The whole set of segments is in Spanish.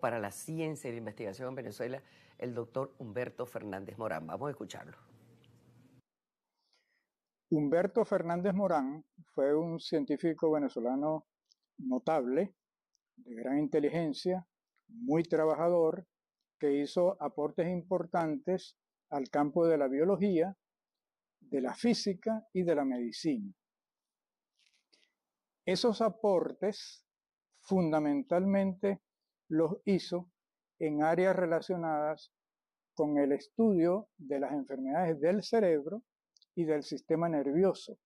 para la ciencia y la investigación en Venezuela, el doctor Humberto Fernández Morán. Vamos a escucharlo. Humberto Fernández Morán fue un científico venezolano notable, de gran inteligencia, muy trabajador, que hizo aportes importantes al campo de la biología, de la física y de la medicina. Esos aportes fundamentalmente los hizo en áreas relacionadas con el estudio de las enfermedades del cerebro y del sistema nervioso,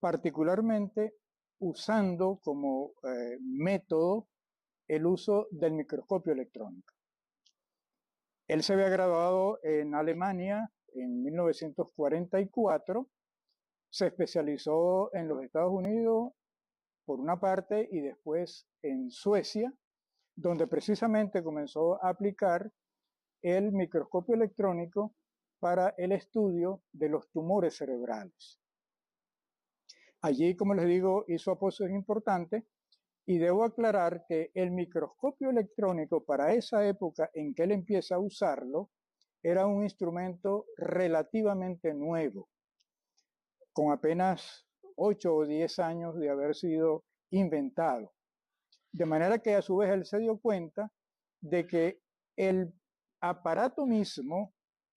particularmente usando como método el uso del microscopio electrónico. Él se había graduado en Alemania en 1944, se especializó en los Estados Unidos por una parte y después en Suecia, donde precisamente comenzó a aplicar el microscopio electrónico para el estudio de los tumores cerebrales. Allí, como les digo, hizo aportes importantes y debo aclarar que el microscopio electrónico para esa época en que él empieza a usarlo era un instrumento relativamente nuevo, con apenas 8 o 10 años de haber sido inventado. De manera que a su vez él se dio cuenta de que el aparato mismo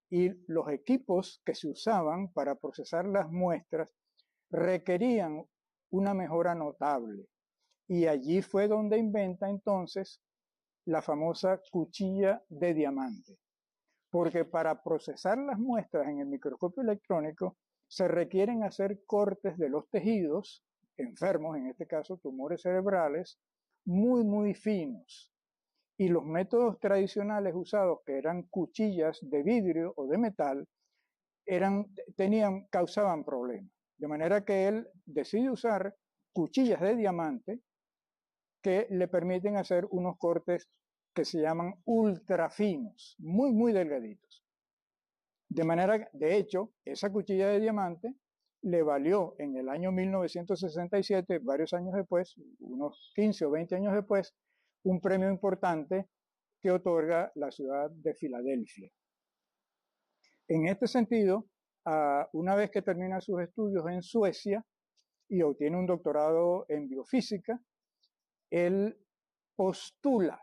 y los equipos que se usaban para procesar las muestras requerían una mejora notable. Y allí fue donde inventa entonces la famosa cuchilla de diamante. Porque para procesar las muestras en el microscopio electrónico se requieren hacer cortes de los tejidos enfermos, en este caso tumores cerebrales, muy finos. Y los métodos tradicionales usados, que eran cuchillas de vidrio o de metal, causaban problemas. De manera que él decide usar cuchillas de diamante que le permiten hacer unos cortes que se llaman ultra finos, muy delgaditos. De manera, de hecho, esa cuchilla de diamante le valió en el año 1967, varios años después, unos 15 o 20 años después, un premio importante que otorga la ciudad de Filadelfia. En este sentido, una vez que termina sus estudios en Suecia y obtiene un doctorado en biofísica, él postula,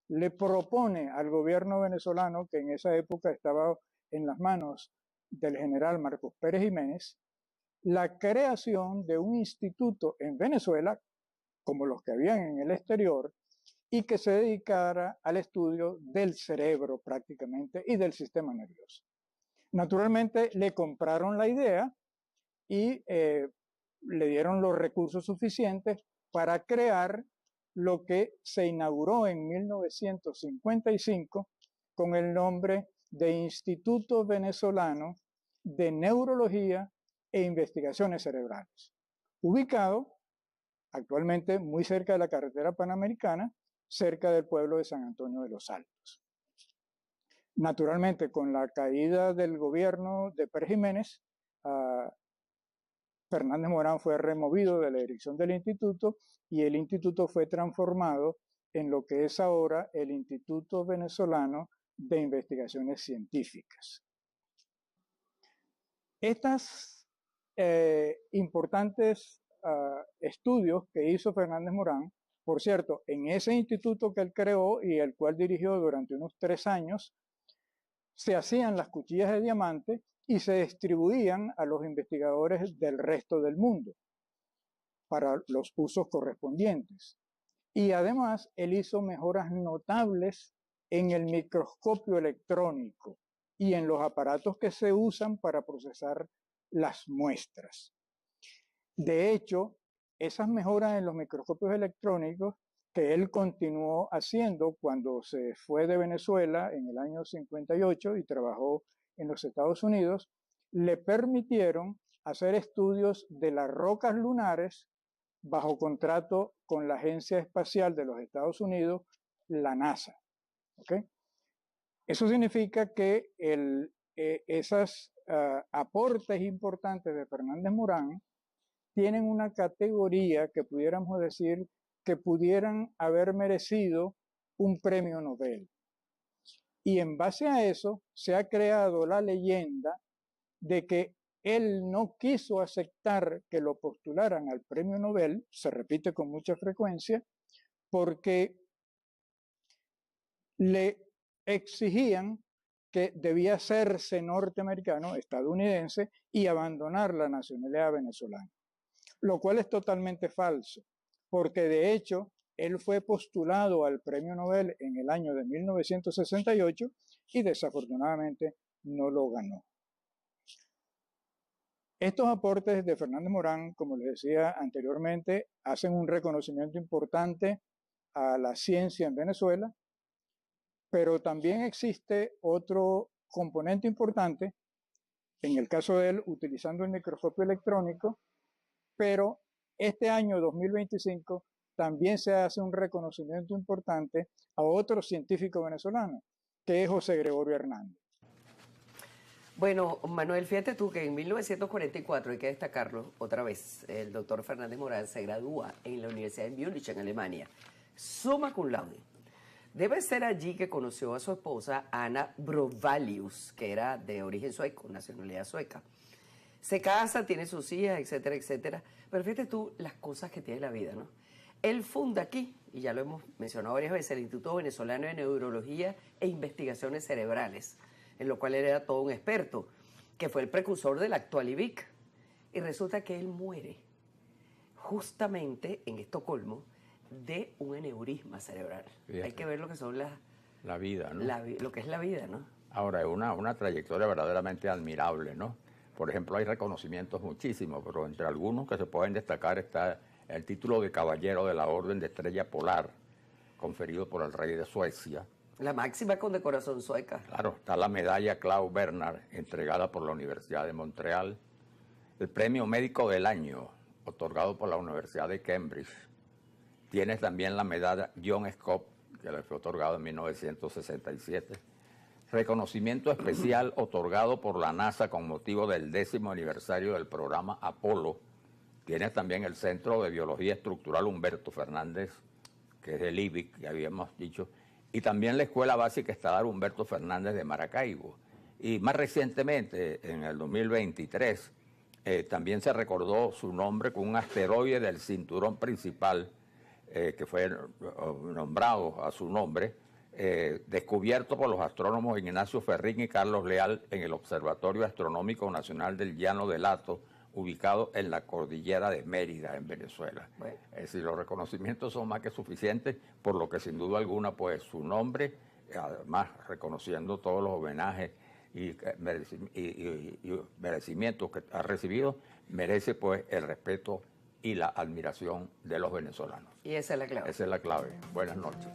le propone al gobierno venezolano, que en esa época estaba en las manos del general Marcos Pérez Jiménez, la creación de un instituto en Venezuela, como los que habían en el exterior, y que se dedicara al estudio del cerebro prácticamente y del sistema nervioso. Naturalmente le compraron la idea y le dieron los recursos suficientes para crear lo que se inauguró en 1955 con el nombre de Instituto Venezolano de Neurología e Investigaciones Cerebrales, ubicado actualmente muy cerca de la carretera panamericana, cerca del pueblo de San Antonio de los Altos. Naturalmente, con la caída del gobierno de Pérez Jiménez, Fernández Morán fue removido de la dirección del instituto y el instituto fue transformado en lo que es ahora el Instituto Venezolano de Investigaciones Científicas. Estos importantes estudios que hizo Fernández Morán, por cierto, en ese instituto que él creó y el cual dirigió durante unos 3 años, se hacían las cuchillas de diamante y se distribuían a los investigadores del resto del mundo para los usos correspondientes. Y además, él hizo mejoras notables en el microscopio electrónico y en los aparatos que se usan para procesar las muestras. De hecho, esas mejoras en los microscopios electrónicos que él continuó haciendo cuando se fue de Venezuela en el año 58 y trabajó en los Estados Unidos, le permitieron hacer estudios de las rocas lunares bajo contrato con la Agencia Espacial de los Estados Unidos, la NASA. ¿Okay? Eso significa que esos aportes importantes de Fernández Morán tienen una categoría que pudiéramos decir que pudieran haber merecido un premio Nobel. Y en base a eso se ha creado la leyenda de que él no quiso aceptar que lo postularan al premio Nobel, se repite con mucha frecuencia, porque le exigían que debía hacerse norteamericano, estadounidense, y abandonar la nacionalidad venezolana, lo cual es totalmente falso, porque de hecho él fue postulado al premio Nobel en el año de 1968 y desafortunadamente no lo ganó. Estos aportes de Fernández Morán, como les decía anteriormente, hacen un reconocimiento importante a la ciencia en Venezuela, pero también existe otro componente importante, en el caso de él, utilizando el microscopio electrónico, pero este año 2025 también se hace un reconocimiento importante a otro científico venezolano, que es José Gregorio Hernández. Bueno, Manuel, fíjate tú que en 1944, hay que destacarlo otra vez, el doctor Fernández Morán se gradúa en la Universidad de Múnich, en Alemania, summa cum laude. Debe ser allí que conoció a su esposa Ana Brovalius, que era de origen sueco, nacionalidad sueca. Se casa, tiene sus hijas, etcétera, etcétera. Pero fíjate tú las cosas que tiene la vida, ¿no? Él funda aquí, y ya lo hemos mencionado varias veces, el Instituto Venezolano de Neurología e Investigaciones Cerebrales, en lo cual él era todo un experto, que fue el precursor del actual IVIC. Y resulta que él muere justamente en Estocolmo de un aneurisma cerebral. Fíjate. Hay que ver lo que son la vida, ¿no? Lo que es la vida, ¿no? Ahora, es una trayectoria verdaderamente admirable, ¿no? Por ejemplo, hay reconocimientos muchísimos, pero entre algunos que se pueden destacar está el título de Caballero de la Orden de Estrella Polar, conferido por el rey de Suecia. La máxima condecoración sueca. Claro, está la medalla Claus Bernhard, entregada por la Universidad de Montreal. El premio Médico del Año, otorgado por la Universidad de Cambridge. Tienes también la medalla John Scott, que le fue otorgado en 1967. Reconocimiento especial otorgado por la NASA con motivo del 10º aniversario del programa Apolo. Tienes también el Centro de Biología Estructural Humberto Fernández, que es el IBIC, que habíamos dicho, y también la Escuela Básica Estatal Humberto Fernández de Maracaibo. Y más recientemente, en el 2023, también se recordó su nombre con un asteroide del cinturón principal, que fue nombrado a su nombre, descubierto por los astrónomos Ignacio Ferrín y Carlos Leal en el Observatorio Astronómico Nacional del Llano del Hato, ubicado en la cordillera de Mérida, en Venezuela. Bueno. Es decir, los reconocimientos son más que suficientes, por lo que sin duda alguna, pues su nombre, además reconociendo todos los homenajes y merecimientos que ha recibido, merece pues el respeto y la admiración de los venezolanos. Y esa es la clave. Esa es la clave. Buenas noches.